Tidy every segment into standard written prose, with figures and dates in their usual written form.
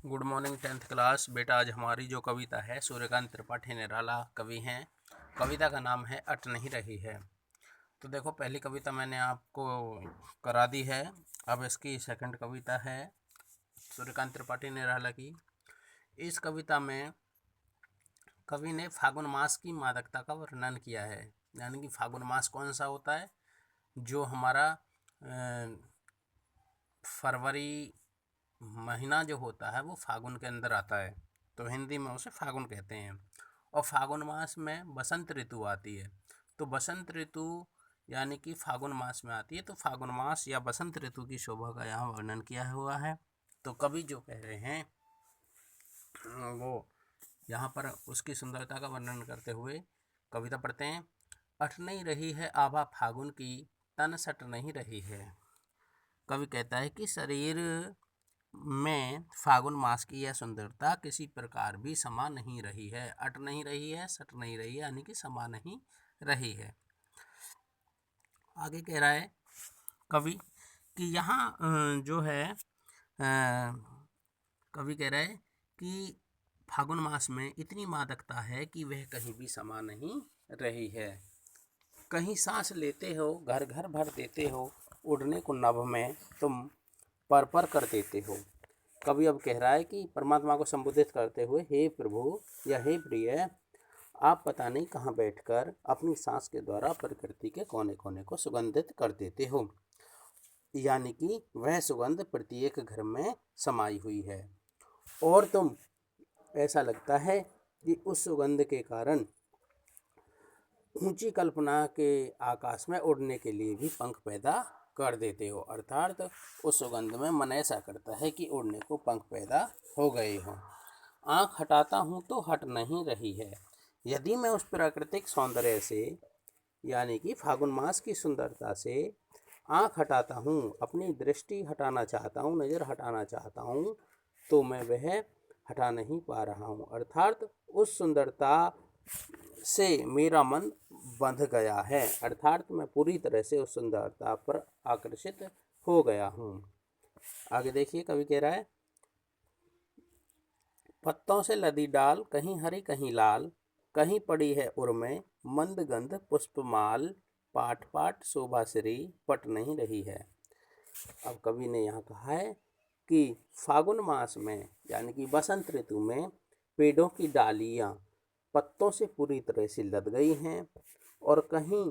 Good morning 10th class. बेटा आज हमारी जो कविता है सूर्यकांत त्रिपाठी निराला कवि हैं। कविता का नाम है अट नहीं रही है। तो देखो पहली कविता मैंने आपको करा दी है। अब इसकी सेकंड कविता है सूर्यकांत त्रिपाठी निराला की। इस कविता में कवि ने फागुन मास की मादकता का वर्णन किया है। यानी कि फागुन मास कौन सा होता है, जो हमारा फरवरी महीना जो होता है वो फागुन के अंदर आता है, तो हिंदी में उसे फागुन कहते हैं। और फागुन मास में बसंत ऋतु आती है, तो बसंत ऋतु यानी कि फागुन मास में आती है, तो फागुन मास या बसंत ऋतु की शोभा का यहाँ वर्णन किया हुआ है। तो कवि जो कह रहे हैं वो यहाँ पर उसकी सुंदरता का वर्णन करते हुए कविता पढ़ते हैं। अट नहीं रही है आभा फागुन की, तन सट नहीं रही है। कवि कहता है कि शरीर में फागुन मास की यह सुंदरता किसी प्रकार भी समा नहीं रही है। अट नहीं रही है, सट नहीं रही है, यानी कि समा नहीं रही है। आगे कह रहा है कवि कि यहाँ जो है कवि कह रहा है कि फागुन मास में इतनी मादकता है कि वह कहीं भी समा नहीं रही है। कहीं सांस लेते हो घर घर भर देते हो, उड़ने को नभ में तुम पर पर कर देते हो। कवि अब कह रहा है कि परमात्मा को संबोधित करते हुए, हे प्रभु या हे प्रिय, आप पता नहीं कहाँ बैठकर अपनी सांस के द्वारा प्रकृति के कोने कोने को सुगंधित कर देते हो। यानी कि वह सुगंध प्रत्येक घर में समाई हुई है और तुम ऐसा लगता है कि उस सुगंध के कारण ऊंची कल्पना के आकाश में उड़ने के लिए भी पंख पैदा कर देते हो। अर्थात उस सुगंध में मन ऐसा करता है कि उड़ने को पंख पैदा हो गए हों। आँख हटाता हूँ तो हट नहीं रही है। यदि मैं उस प्राकृतिक सौंदर्य से यानी कि फागुन मास की सुंदरता से आँख हटाता हूँ, अपनी दृष्टि हटाना चाहता हूँ, नज़र हटाना चाहता हूँ, तो मैं वह हटा नहीं पा रहा हूँ। अर्थात उस सुंदरता से मेरा मन बंध गया है। अर्थात मैं पूरी तरह से उस सुंदरता पर आकर्षित हो गया हूँ। आगे देखिए कवि कह रहा है, पत्तों से लदी डाल कहीं हरी कहीं लाल, कहीं पड़ी है उर्में मंद गंध पुष्पमाल, पाठ पाठ शोभा श्री पट नहीं रही है। अब कवि ने यहाँ कहा है कि फागुन मास में यानी कि बसंत ऋतु में पेड़ों की डालियाँ पत्तों से पूरी तरह से लद गई हैं और कहीं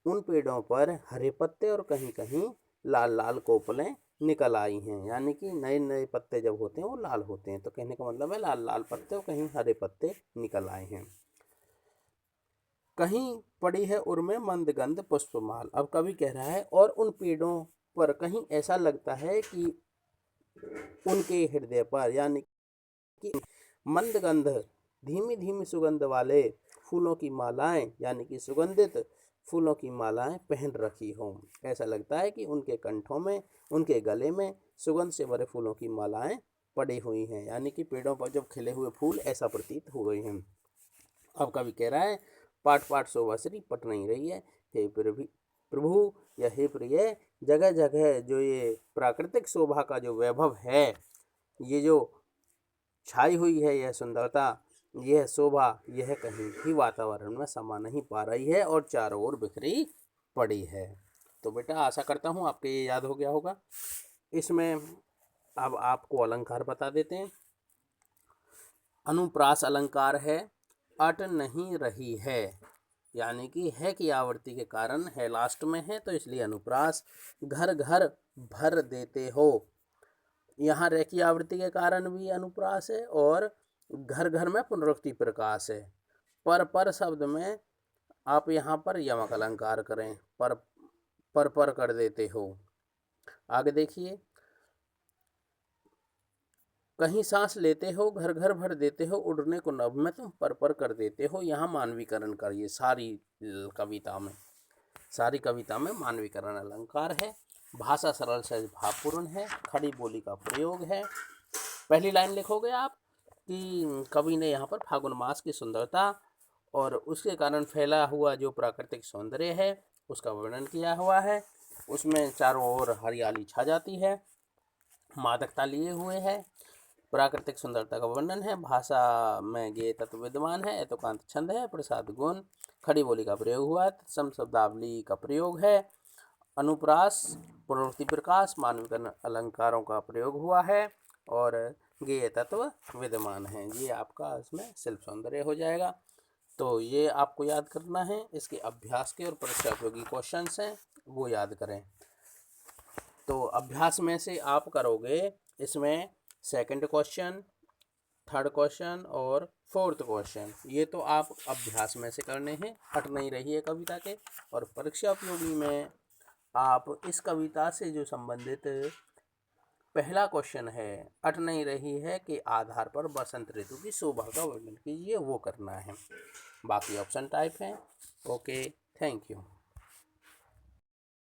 उन पेड़ों पर हरे पत्ते और कहीं कहीं लाल लाल कोपलें निकल आई हैं। यानी कि नए नए पत्ते जब होते हैं वो लाल होते हैं, तो कहने का मतलब है लाल लाल पत्ते और कहीं हरे पत्ते निकल आए हैं। कहीं पड़ी है उर्मे मंद गंध पुष्पमाल। अब कवि कह रहा है और उन पेड़ों पर कहीं ऐसा लगता है कि उनके हृदय पर यानी कि मंद गंध धीमी धीमी सुगंध वाले फूलों की मालाएं यानी कि सुगंधित फूलों की मालाएं पहन रखी हों। ऐसा लगता है कि उनके कंठों में, उनके गले में सुगंध से भरे फूलों की मालाएं पड़ी हुई हैं। यानी कि पेड़ों पर जब खिले हुए फूल ऐसा प्रतीत हो गए हैं। अब कवि कह रहा है, पाठ पाठ शोभा श्री पट नहीं रही है। हे प्रभु या हे प्रिय, जगह जगह जो ये प्राकृतिक शोभा का जो वैभव है, ये जो छाई हुई है, यह सुंदरता, यह शोभा, यह कहीं भी वातावरण में समा नहीं पा रही है और चारों ओर बिखरी पड़ी है। तो बेटा आशा करता हूँ आपके ये याद हो गया होगा। इसमें अब आपको अलंकार बता देते हैं। अनुप्रास अलंकार है, अट नहीं रही है, यानी कि है की आवृत्ति के कारण है लास्ट में है, तो इसलिए अनुप्रास। घर घर भर देते हो, यहाँ रे की आवृत्ति के कारण भी अनुप्रास है और घर घर में पुनरुक्ति प्रकाश है। पर शब्द में आप यहाँ पर यमक अलंकार करें, पर कर देते हो। आगे देखिए, कहीं सांस लेते हो घर घर भर देते हो, उड़ने को नभ में तुम पर कर देते हो। यहाँ मानवीकरण करिए। सारी कविता में मानवीकरण अलंकार है। भाषा सरल सहज भावपूर्ण है, खड़ी बोली का प्रयोग है। पहली लाइन लिखोगे आप कि कवि ने यहाँ पर फागुन मास की सुंदरता और उसके कारण फैला हुआ जो प्राकृतिक सौंदर्य है उसका वर्णन किया हुआ है। उसमें चारों ओर हरियाली छा जाती है, मादकता लिए हुए है। प्राकृतिक सुंदरता का वर्णन है, भाषा में गेय तत्व विद्यमान है, एतुकांत छंद है, प्रसाद गुण, खड़ी बोली का प्रयोग हुआ है, तत्सम शब्दावली का प्रयोग है, अनुप्रास, पुनरुक्ति प्रकाश, मानविकरण अलंकारों का प्रयोग हुआ है और गेय तत्व विद्यमान है। ये आपका इसमें शिल्प सौंदर्य हो जाएगा। तो ये आपको याद करना है। इसके अभ्यास के और परीक्षा उपयोगी क्वेश्चंस हैं वो याद करें। तो अभ्यास में से आप करोगे इसमें सेकंड क्वेश्चन, थर्ड क्वेश्चन और फोर्थ क्वेश्चन, ये तो आप अभ्यास में से करने हैं, हट नहीं रही है कविता के। और परीक्षा उपयोगी में आप इस कविता से जो संबंधित पहला क्वेश्चन है, अट नहीं रही है के आधार पर बसंत ऋतु की शोभा का वर्णन कीजिए, वो करना है। बाकी ऑप्शन टाइप हैं। Okay, thank you.